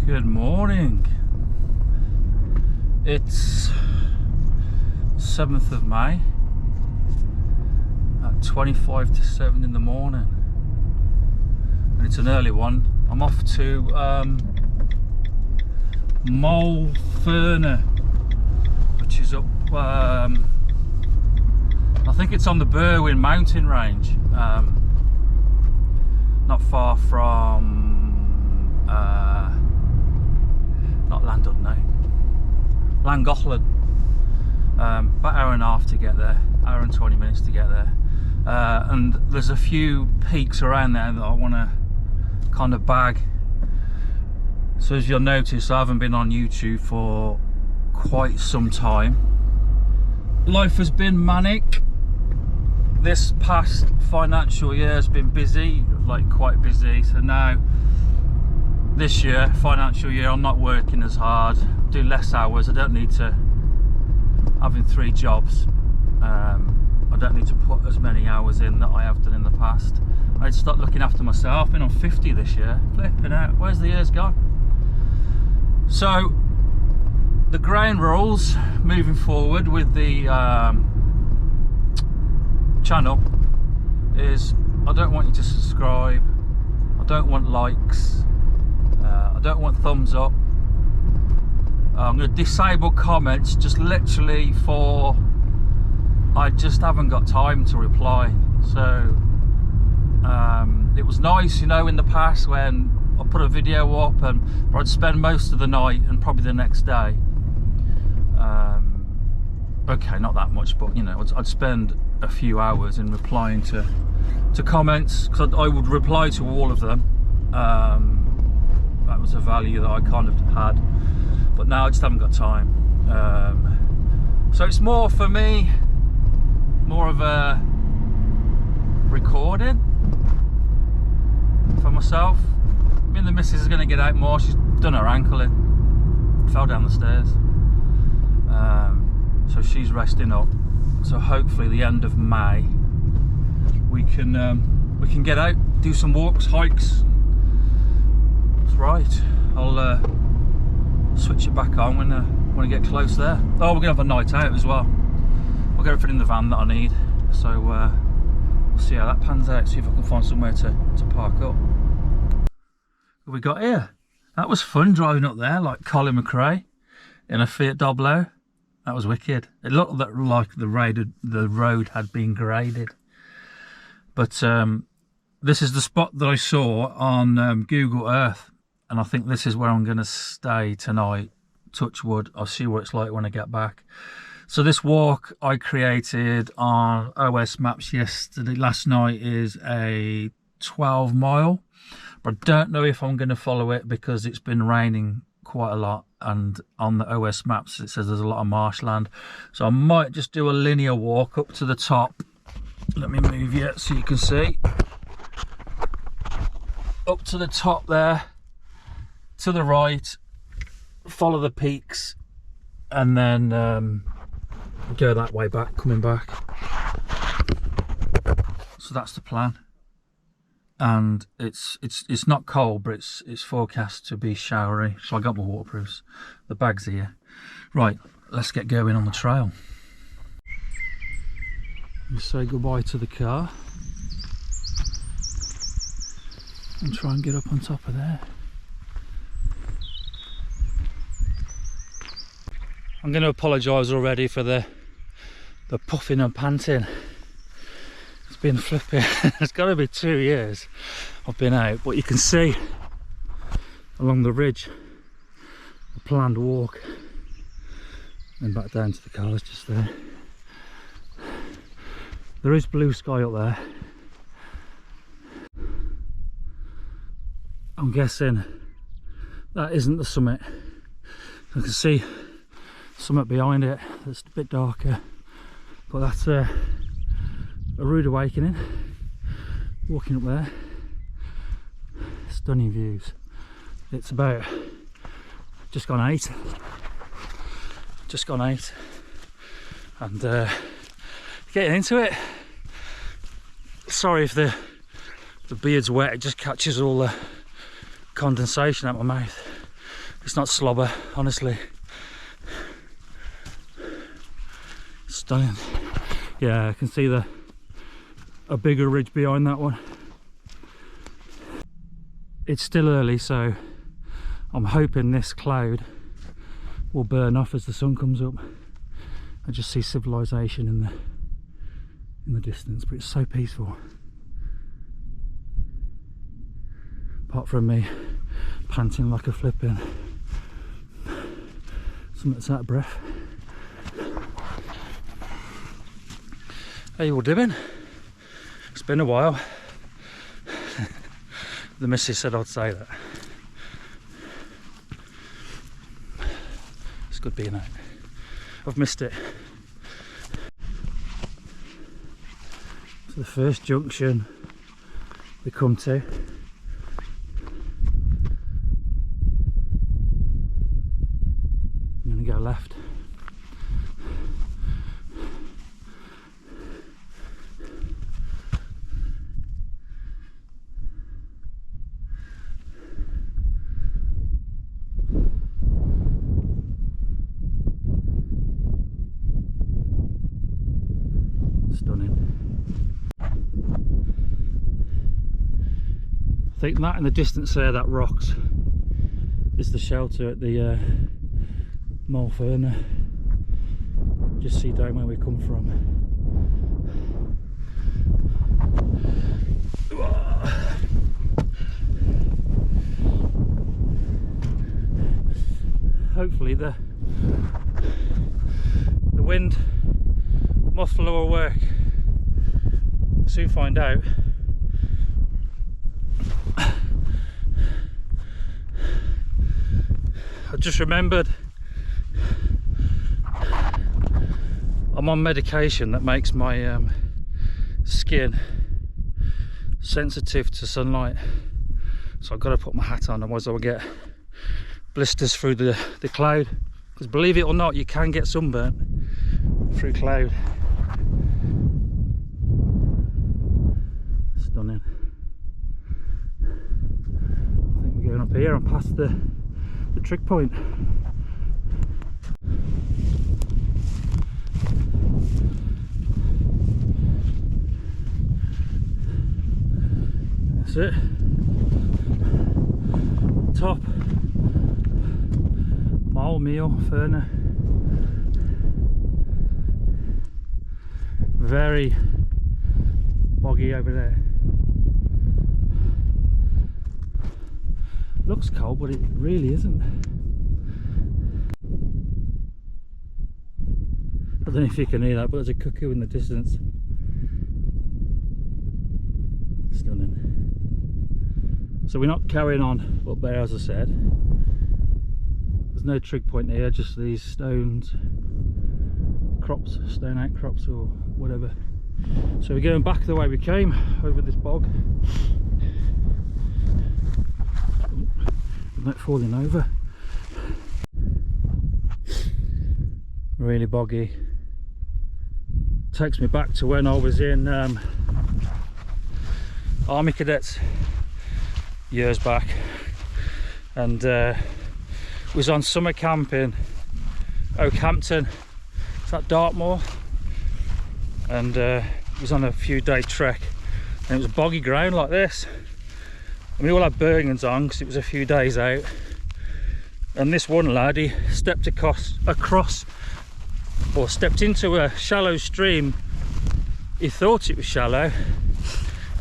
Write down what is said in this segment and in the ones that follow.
Good morning. It's 7th of May at 25 to 7 in the morning, and it's an early one. I'm off to Moel, Fferna, which is up I think it's on the Berwyn mountain range, not far from not Landud, no, Llangollen. About hour and a half to get there, hour and 20 minutes to get there, and there's a few peaks around there that I want to kind of bag. So as you'll notice, I haven't been on YouTube for quite some time. Life has been manic. This past financial year has been busy, like quite busy. So now this year, financial year, I'm not working as hard, do less hours. I don't need to, having 3 jobs, I don't need to put as many hours in that I have done in the past. I need to start looking after myself. I've been on 50 this year, flipping out, where's the years gone? So the ground rules moving forward with the channel is, I don't want you to subscribe, I don't want likes, I don't want thumbs up. I'm going to disable comments just literally for, I just haven't got time to reply. So it was nice, you know, in the past when I put a video up and I'd spend most of the night and probably the next day, okay, not that much, but you know, I'd spend a few hours in replying to comments, because I would reply to all of them. That was a value that I kind of had, but now I just haven't got time. So it's more for me, more of a recording for myself. I mean, the missus is going to get out more. She's done her ankle in, fell down the stairs, so she's resting up. So hopefully the end of May we can get out, do some walks, hikes. That's right. I'll switch it back on when I get close there. Oh, we're gonna have a night out as well. I'll get everything in the van that I need. So we'll see how that pans out. See if I can find somewhere to park up. What we got here? That was fun, driving up there like Colin McRae in a Fiat Doblo. That was wicked. It looked like the road had been graded. But this is the spot that I saw on Google Earth, and I think this is where I'm going to stay tonight. Touch wood. I'll see what it's like when I get back. So this walk I created on OS Maps last night is a 12 mile, but I don't know if I'm going to follow it because it's been raining quite a lot, and on the OS Maps it says there's a lot of marshland. So I might just do a linear walk up to the top. Let me move you so you can see. Up to the top there, to the right, follow the peaks, and then go that way back, coming back. So that's the plan. And it's not cold, but it's forecast to be showery. So I got my waterproofs. The bag's here. Right, let's get going on the trail. And say goodbye to the car and try and get up on top of there. I'm going to apologise already for the puffing and panting. It's been flipping. It's got to be 2 years I've been out, but you can see along the ridge the planned walk, and back down to the car is just there. There is blue sky up there. I'm guessing that isn't the summit. I can see summit behind it that's a bit darker, but that's a rude awakening. Walking up there, stunning views. It's about just gone 8, and getting into it. Sorry if the beard's wet, it just catches all the condensation out my mouth. It's not slobber, honestly. Stunning. Yeah, I can see a bigger ridge behind that one. It's still early, so I'm hoping this cloud will burn off as the sun comes up. I just see civilization in the distance, but it's so peaceful. Apart from me panting like a flipping something that's out of breath. How you all doing? It's been a while. The missus said I'd say that. It's good being out. I've missed it. So the first junction we come to. I'm going to go left. I think that in the distance there, that rocks, is the shelter at the Moel Fferna. Just see down where we come from. Hopefully the wind muffler will work. We'll soon find out. I just remembered I'm on medication that makes my skin sensitive to sunlight, so I've got to put my hat on, otherwise I'll get blisters through the cloud, because believe it or not, you can get sunburnt through cloud. Stunning. I think we're going up here and past the trick point. That's it. Top Moel Fferna. Very boggy over there. Looks cold, but it really isn't. I don't know if you can hear that, but there's a cuckoo in the distance. Stunning. So we're not carrying on up there, as I said. There's no trig point here, just these stones, crops, stone outcrops or whatever. So we're going back the way we came, over this bog. Not falling over. Really boggy. Takes me back to when I was in Army Cadets years back, and was on summer camp in Oakhampton. It's at Dartmoor, and was on a few-day trek, and it was boggy ground like this. And we all had Bergens on because it was a few days out, and this one lad, he stepped across or stepped into a shallow stream. He thought it was shallow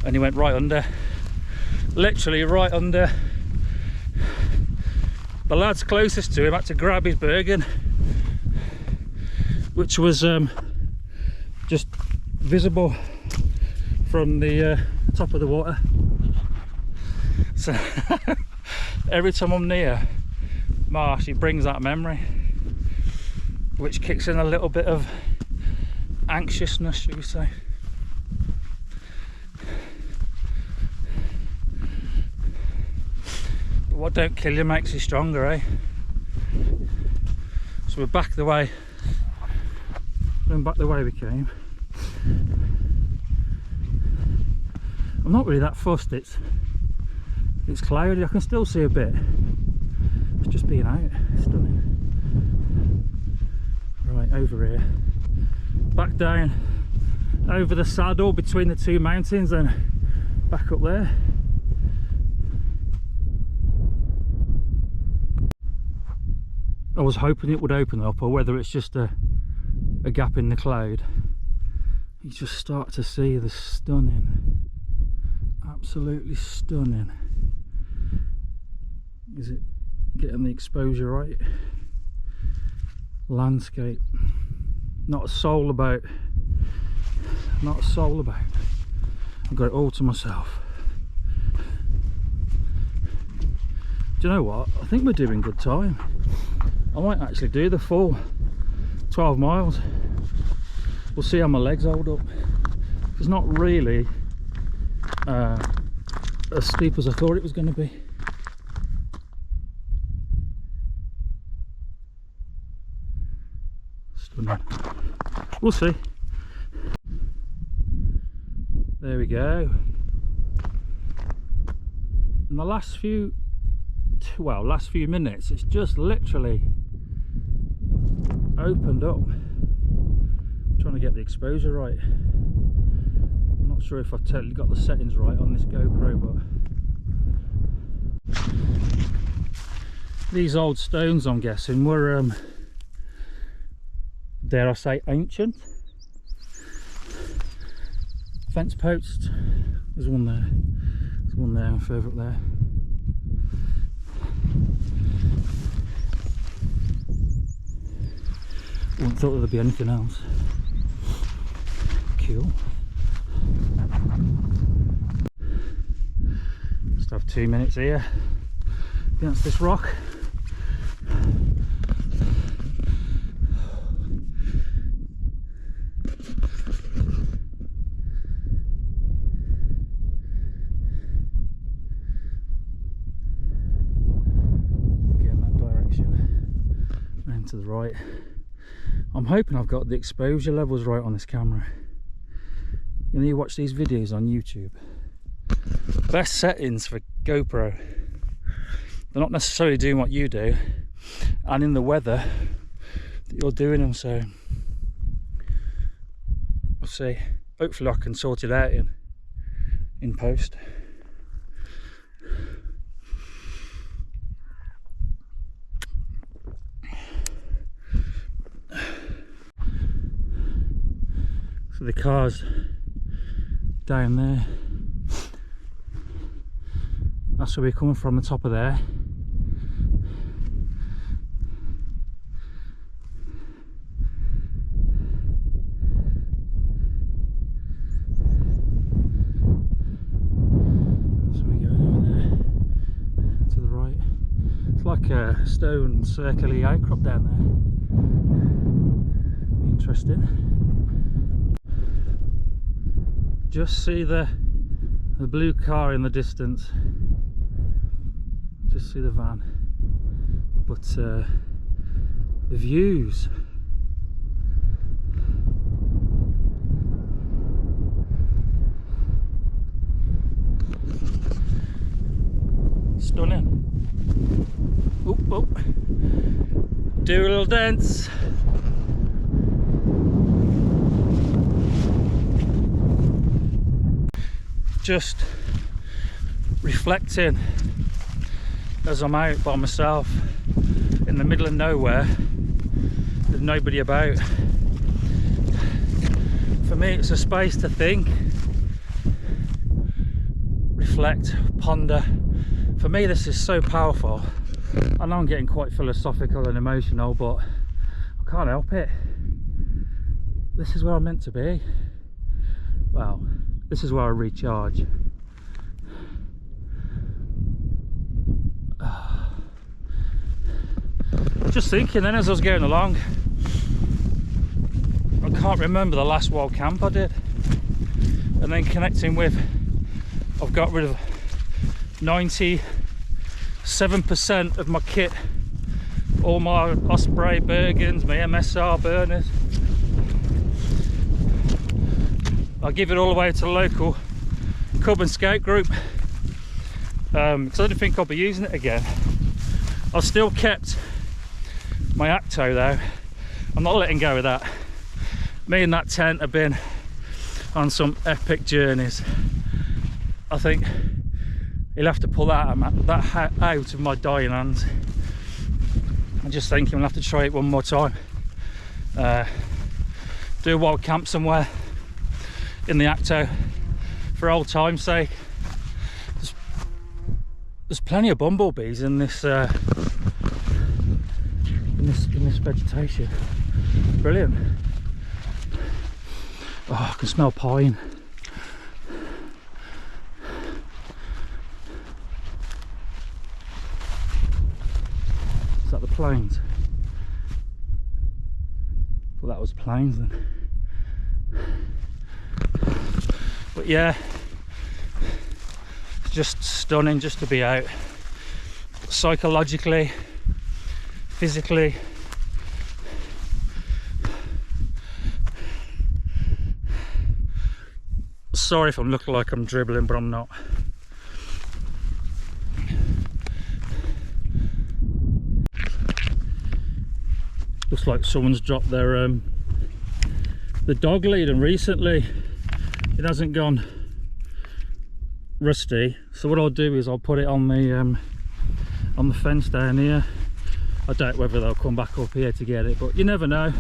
and he went right under, literally right under. The lads closest to him had to grab his Bergen, which was just visible from the top of the water. So every time I'm near marsh, it brings that memory, which kicks in a little bit of anxiousness, should we say. But what don't kill you makes you stronger, eh? So we're back the way, going back the way we came. I'm not really that fussed. It's cloudy, I can still see a bit. It's just being out. Stunning. Right, over here, back down over the saddle between the two mountains and back up there. I was hoping it would open up, or whether it's just a gap in the cloud. You just start to see the stunning, absolutely stunning. Is it getting the exposure right? Landscape. Not a soul about. Not a soul about. I've got it all to myself. Do you know what? I think we're doing good time. I might actually do the full 12 miles. We'll see how my legs hold up. It's not really as steep as I thought it was going to be. Stunning. We'll see. There we go. In the last few minutes, it's just literally opened up. I'm trying to get the exposure right. I'm not sure if I've totally got the settings right on this GoPro, but these old stones, I'm guessing, were dare I say ancient. Fence posts. There's one there. There's one there and further up there. Wouldn't thought there'd be anything else. Cool. Just have 2 minutes here against this rock. Getting that direction and to the right. I'm hoping I've got the exposure levels right on this camera. You know, you watch these videos on YouTube. Best settings for GoPro. They're not necessarily doing what you do, and in the weather that you're doing them, so we'll see. Hopefully I can sort it out in post. So the car's down there. That's where we're coming from, the top of there. So we're going over there to the right. It's like a stone circular outcrop down there. Interesting. Just see the blue car in the distance. Just see the van. But the views. Stunning. Oop, oop. Do a little dance. Just reflecting as I'm out by myself in the middle of nowhere. There's nobody about. For me, it's a space to think, reflect, ponder. For me, this is so powerful. I know I'm getting quite philosophical and emotional, but I can't help it. This is where I'm meant to be. Well, this is where I recharge. Just thinking then as I was going along, I can't remember the last wild camp I did, and then connecting with, I've got rid of 97% of my kit, all my Osprey Bergens, my MSR burners. I'll give it all away to the local Cub and Scout group because I don't think I'll be using it again. I've still kept my Acto though. I'm not letting go of that. Me and that tent have been on some epic journeys. I think he'll have to pull that out of my dying hands. I'm just thinking we'll have to try it one more time. Do a wild camp somewhere in the Acto for old time's sake. There's plenty of bumblebees in this in this vegetation. Brilliant. Oh, I can smell pine. Is that the plains? Well, that was plains then. But yeah, it's just stunning just to be out. Psychologically, physically. Sorry if I'm looking like I'm dribbling, but I'm not. Looks like someone's dropped their the dog lead, and recently it hasn't gone rusty. So what I'll do is I'll put it on the fence down here. I doubt whether they'll come back up here to get it, but you never know.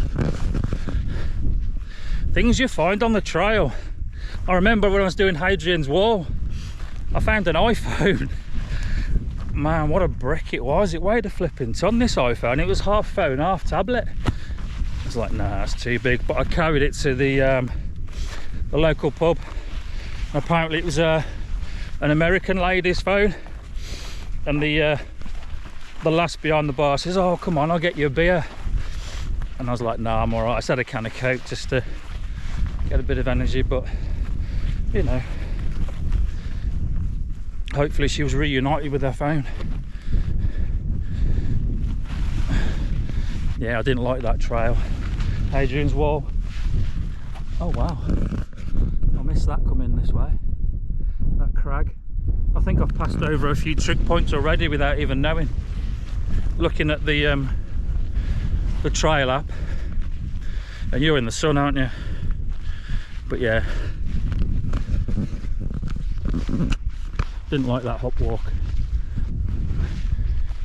Things you find on the trail. I remember when I was doing Hadrian's Wall, I found an iPhone. Man, what a brick it was. It weighed a flipping ton, this iPhone. It was half phone, half tablet. I was like, nah, that's too big. But I carried it to the local pub. And apparently it was an American lady's phone. And the lass behind the bar says, oh, come on, I'll get you a beer. And I was like, nah, I'm all right. I said a can of Coke just to get a bit of energy, but you know, hopefully she was reunited with her phone. Yeah, I didn't like that trail. Hadrian's Wall. Oh wow, I missed that coming this way. That crag. I think I've passed over a few trig points already without even knowing. Looking at the trail app, and you're in the sun, aren't you? But yeah, didn't like that hop walk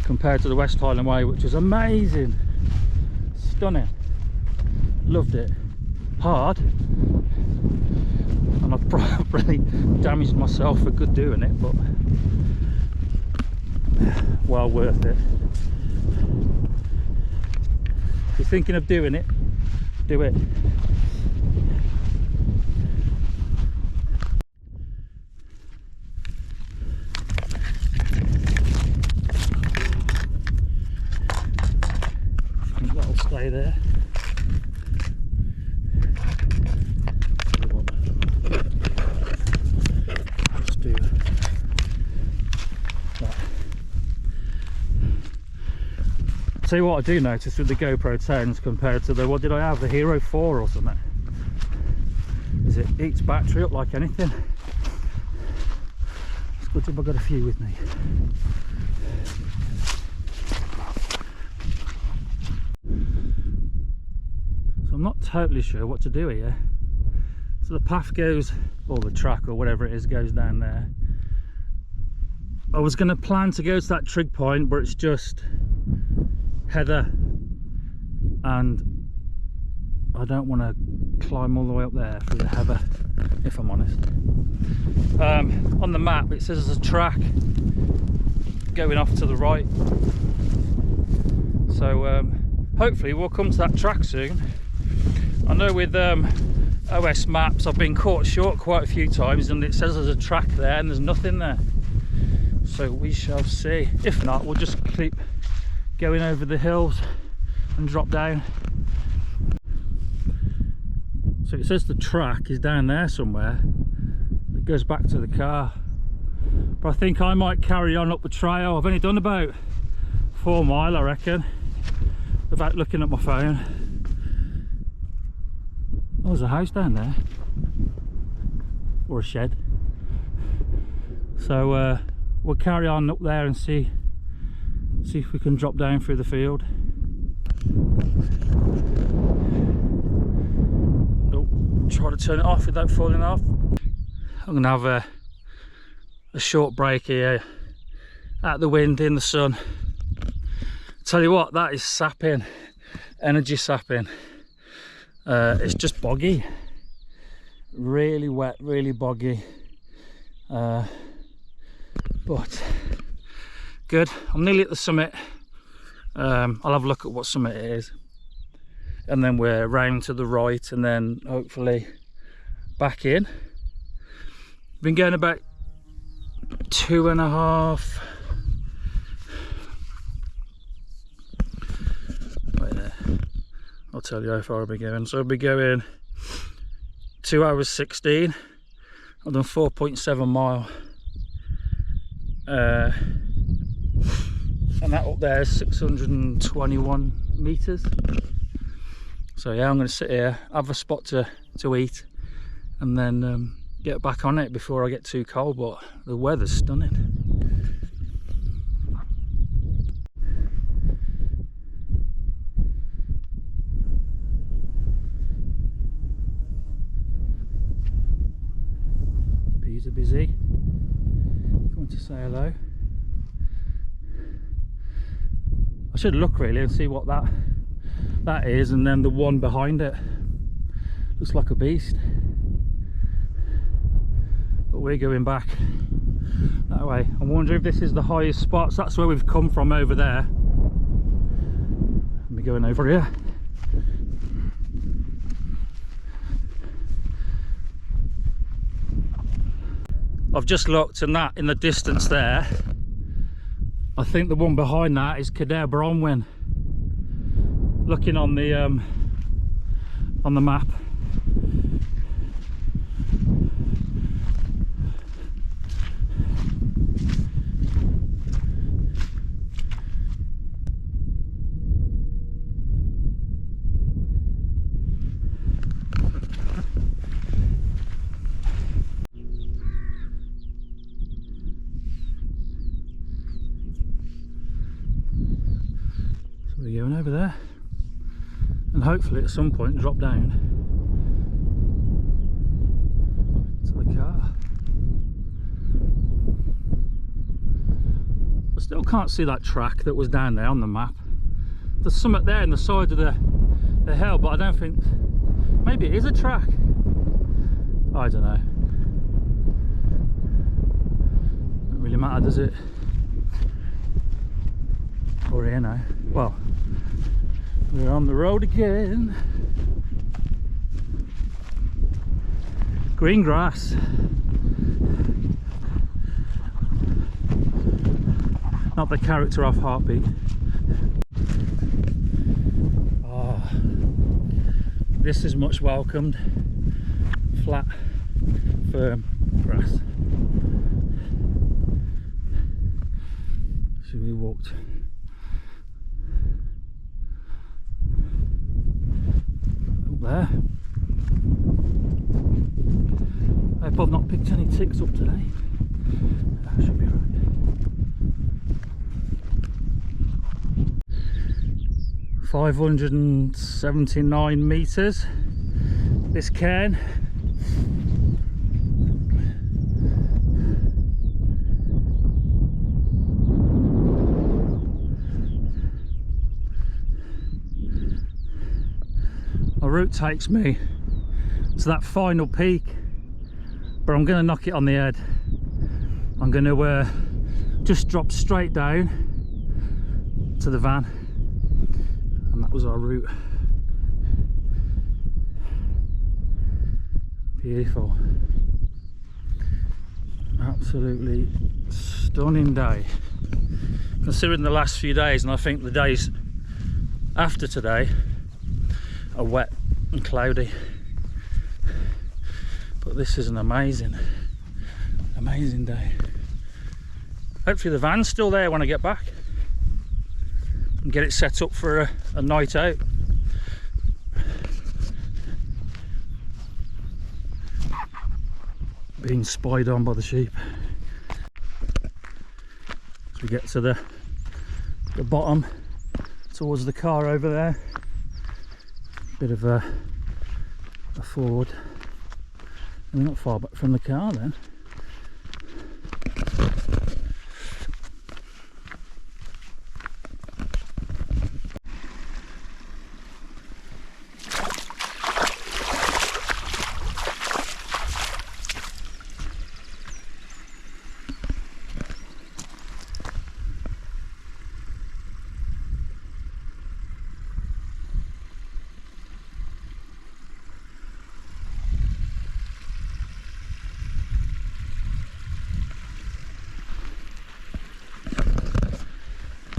compared to the West Highland Way, which was amazing, stunning, loved it. Hard, and I've probably damaged myself for good doing it, but well worth it. If you're thinking of doing it, do it. Stay there. Let's do that. Tell you what, I do notice with the GoPro 10s compared to the, what did I have, the Hero 4 or something, is it eats battery up like anything. It's good if I've got a few with me. I'm not totally sure what to do here. So the path goes, or the track or whatever it is, goes down there. I was going to plan to go to that trig point, but it's just heather and I don't want to climb all the way up there through the heather, if I'm honest. On the map it says there's a track going off to the right, so hopefully we'll come to that track soon. I know with OS maps I've been caught short quite a few times and it says there's a track there and there's nothing there, so we shall see. If not, we'll just keep going over the hills and drop down. So it says the track is down there somewhere. It goes back to the car, but I think I might carry on up the trail. I've only done about 4 miles, I reckon, without looking at my phone. Oh, there's a house down there, or a shed. So we'll carry on up there and see See if we can drop down through the field. Oh, try to turn it off without falling off. I'm gonna have a short break here, out the wind, in the sun. Tell you what, that is sapping, energy sapping. It's just boggy, really wet, really boggy, but good. I'm nearly at the summit. I'll have a look at what summit it is, and then we're round to the right, and then hopefully back in. Been going about 2.5. Right there. I'll tell you how far I'll be going. So I'll be going 2 hours 16. I've done 4.7 mile. And that up there is 621 meters. So yeah, I'm going to sit here, have a spot to eat, and then get back on it before I get too cold. But the weather's stunning. Bees are busy. Coming to say hello. I should look really and see what that is, and then the one behind it looks like a beast. But we're going back that way. I wonder if this is the highest spots. That's where we've come from, over there. We're going over here. I've just looked, and that in the distance there, I think the one behind that is Cadair Bronwyn. Looking on the map. We're going over there, and hopefully at some point drop down to the car. I still can't see that track that was down there on the map. There's something there in the side of the hill, but I don't think, maybe it is a track. I don't know. Doesn't really matter, does it? We're here now. Well, we're on the road again. Green grass. Not the character off Heartbeat. Oh, this is much welcomed. Flat, firm grass. So we walked there. I hope I've not picked any ticks up today. That should be right. $579 meters. This cairn. My route takes me to that final peak, but I'm going to knock it on the head. I'm going to just drop straight down to the van, and that was our route. Beautiful, absolutely stunning day, considering the last few days, and I think the days after today are wet and cloudy, but this is an amazing day. Hopefully the van's still there when I get back and get it set up for a night out. Being spied on by the sheep. As we get to the the bottom towards the car over there. Bit of a forward. And we're not far back from the car then.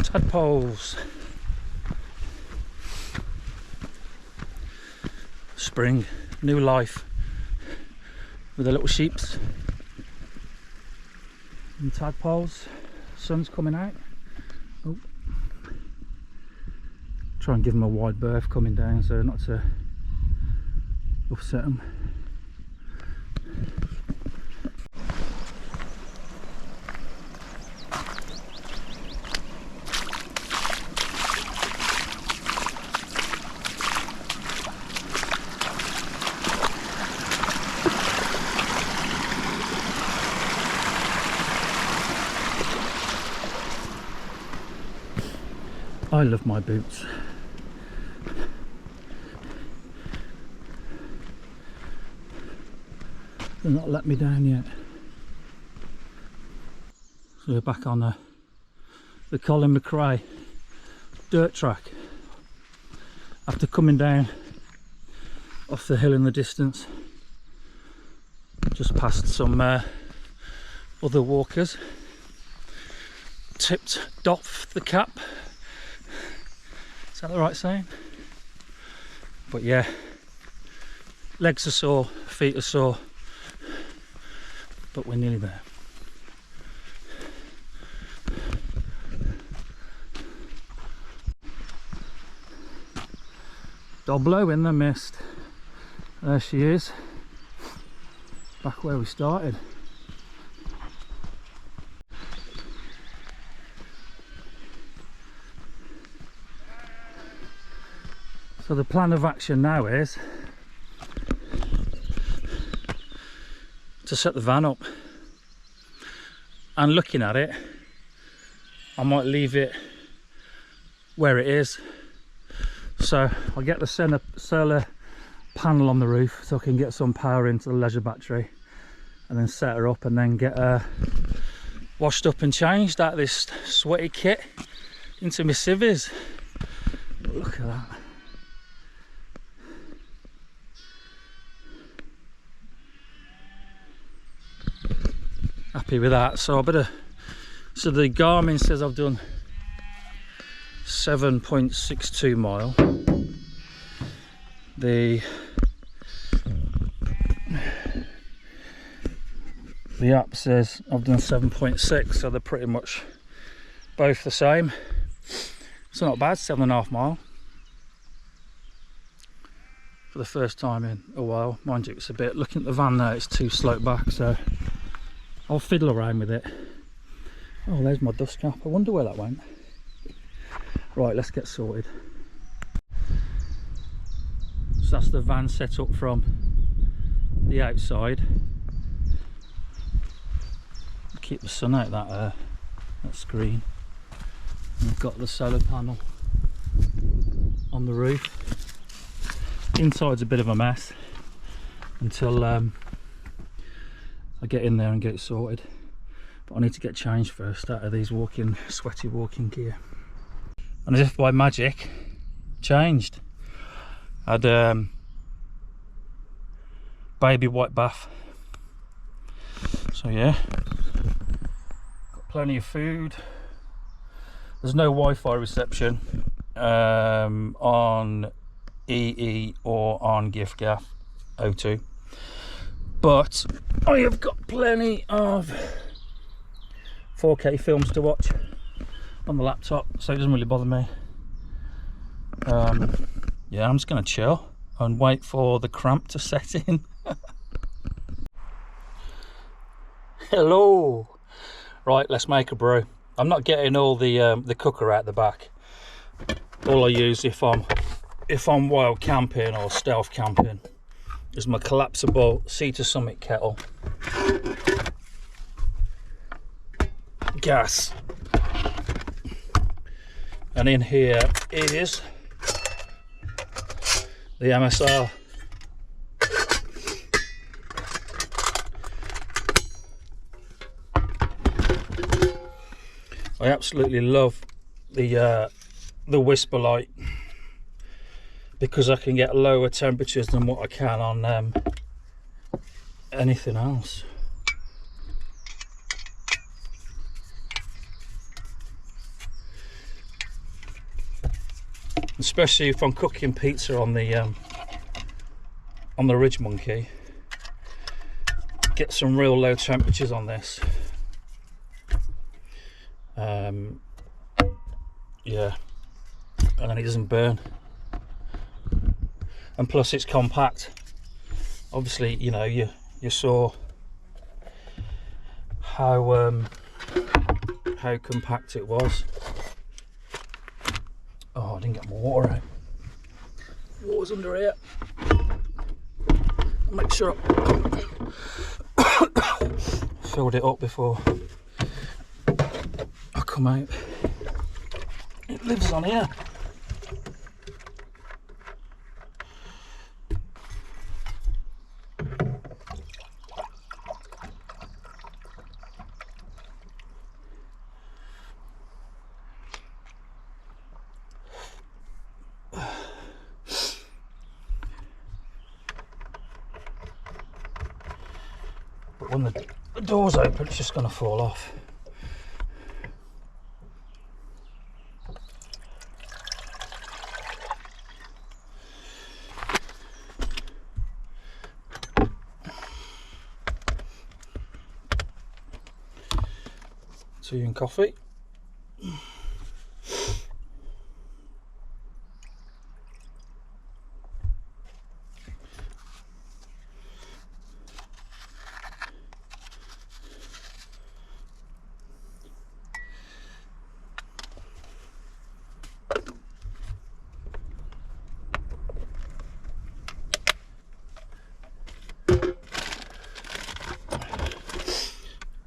Tadpoles. Spring, new life with the little sheeps and tadpoles. Sun's coming out. Oh. Try and give them a wide berth coming down so not to upset them. I love my boots. They've not let me down yet. So we're back on the Colin McRae dirt track. After coming down off the hill in the distance, just past some other walkers, tipped off the cap. Is that the right saying? But yeah, legs are sore, feet are sore, but we're nearly there. Doblo in the mist. There she is, back where we started. So the plan of action now is to set the van up, and looking at it, I might leave it where it is. So I'll get the solar panel on the roof so I can get some power into the leisure battery, and then set her up and then get her washed up and changed out of this sweaty kit into my civvies. Look at that. Happy with that. So I better, so the Garmin says I've done 7.62 mile. The app says I've done 7.6, so they're pretty much both the same. So not bad, 7.5 mile for the first time in a while. Mind you, it's a bit, looking at the van there, it's too sloped back, so I'll fiddle around with it. Oh, there's my dust cap. I wonder where that went. Right, let's get sorted. So that's the van set up from the outside. Keep the sun out that screen. And we've got the solar panel on the roof. Inside's a bit of a mess until I get in there and get it sorted, but I need to get changed first out of these sweaty walking gear. And as if by magic, changed. Had baby white bath. So yeah, got plenty of food. There's no Wi-Fi reception on EE or on giffgaff O2. But I have got plenty of 4K films to watch on the laptop, so it doesn't really bother me. Yeah, I'm just going to chill and wait for the cramp to set in. Hello. Right, let's make a brew. I'm not getting all the cooker out the back. All I use if I'm wild camping or stealth camping is my collapsible Sea to Summit kettle, gas, and in here is the MSR. I absolutely love the Whisper light because I can get lower temperatures than what I can on anything else. Especially if I'm cooking pizza on the Ridge Monkey, get some real low temperatures on this. Yeah, and then it doesn't burn, and plus it's compact. Obviously, you know, you saw how compact it was. Oh, I didn't get my water out. Water's under here. I'll make sure I filled it up before I come out. It lives on here. But when the door's open, it's just going to fall off. Tea and coffee.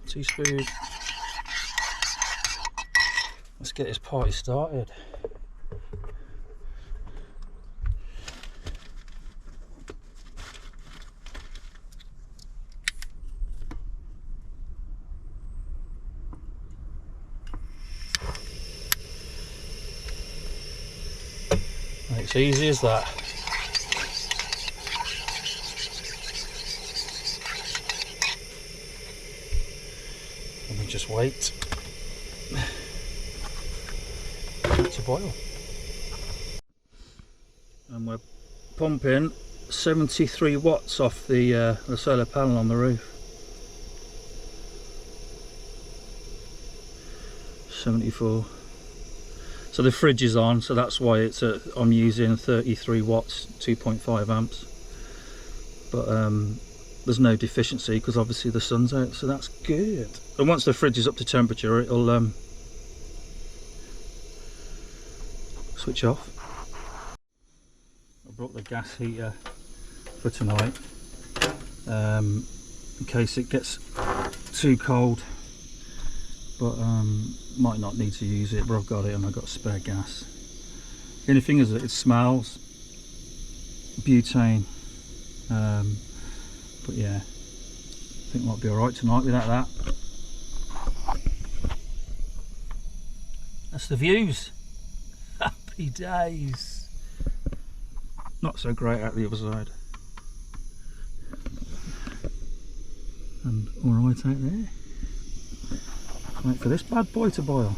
Teaspoon. Let's get this party started. It's easy as that. And we just wait to boil. And we're pumping 73 watts off the solar panel on the roof. 74. So the fridge is on, so that's why it's I'm using 33 watts, 2.5 amps. But there's no deficiency because obviously the sun's out, so that's good. And once the fridge is up to temperature, it'll switch off. I brought the gas heater for tonight in case it gets too cold, but might not need to use it, but I've got it and I've got spare gas. The only thing is that it smells butane, but yeah, I think might be alright tonight without that. That's the views. Happy days. Not so great out the other side. And alright out there. Wait for this bad boy to boil.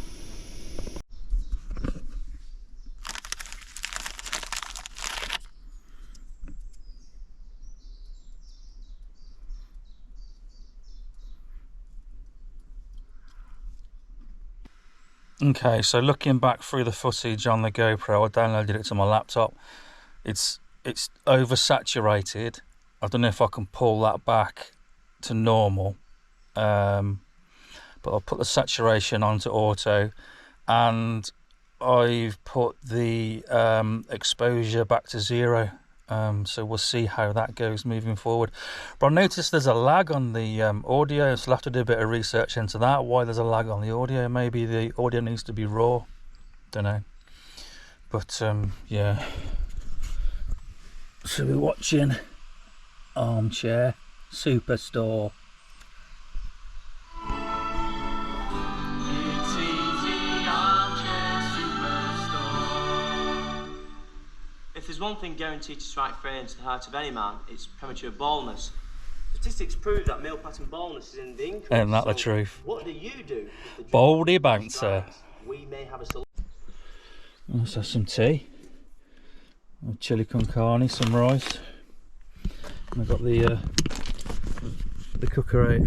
Okay, so looking back through the footage on the GoPro, I downloaded it to my laptop. It's oversaturated. I don't know if I can pull that back to normal. but I'll put the saturation onto auto, and I've put the exposure back to 0. So we'll see how that goes moving forward. But I noticed there's a lag on the audio, so I'll have to do a bit of research into that, why there's a lag on the audio. Maybe the audio needs to be raw, don't know. But yeah, so we're watching Armchair Superstore. If there's one thing guaranteed to strike fear into the heart of any man, it's premature baldness. Statistics prove that male pattern baldness is in the increase. Isn't that the truth? What do you do? Baldy banter. We may have a solution. Let's have some tea. A chili con carne, some rice. And I've got the cooker out.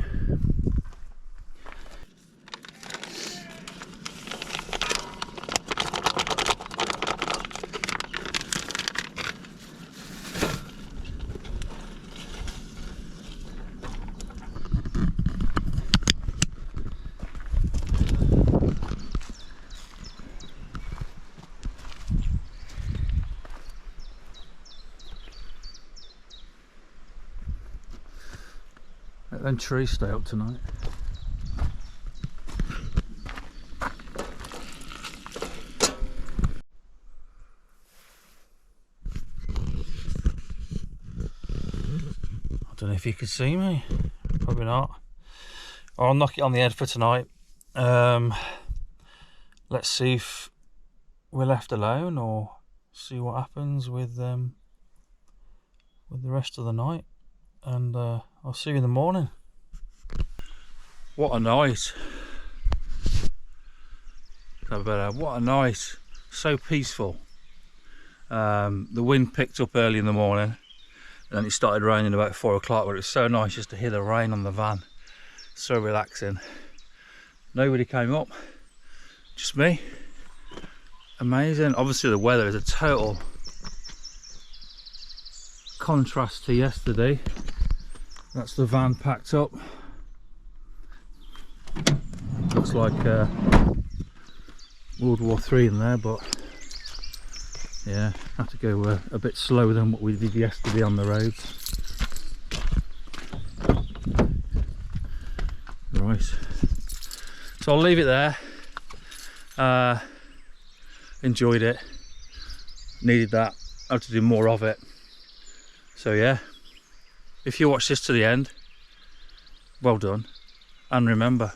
Let them trees stay up tonight. I don't know if you can see me. Probably not. I'll knock it on the head for tonight. Let's see if we're left alone, or see what happens with the rest of the night. And I'll see you in the morning. What a night. What a night. So peaceful. The wind picked up early in the morning, and then it started raining about 4 o'clock, but it was so nice just to hear the rain on the van. So relaxing. Nobody came up, just me. Amazing. Obviously the weather is a total contrast to yesterday. That's the van packed up. Looks like World War III in there, but yeah, have to go a bit slower than what we did yesterday on the roads. Right, so I'll leave it there. Enjoyed it, needed that, I have to do more of it. So yeah, if you watch this to the end, well done, and remember,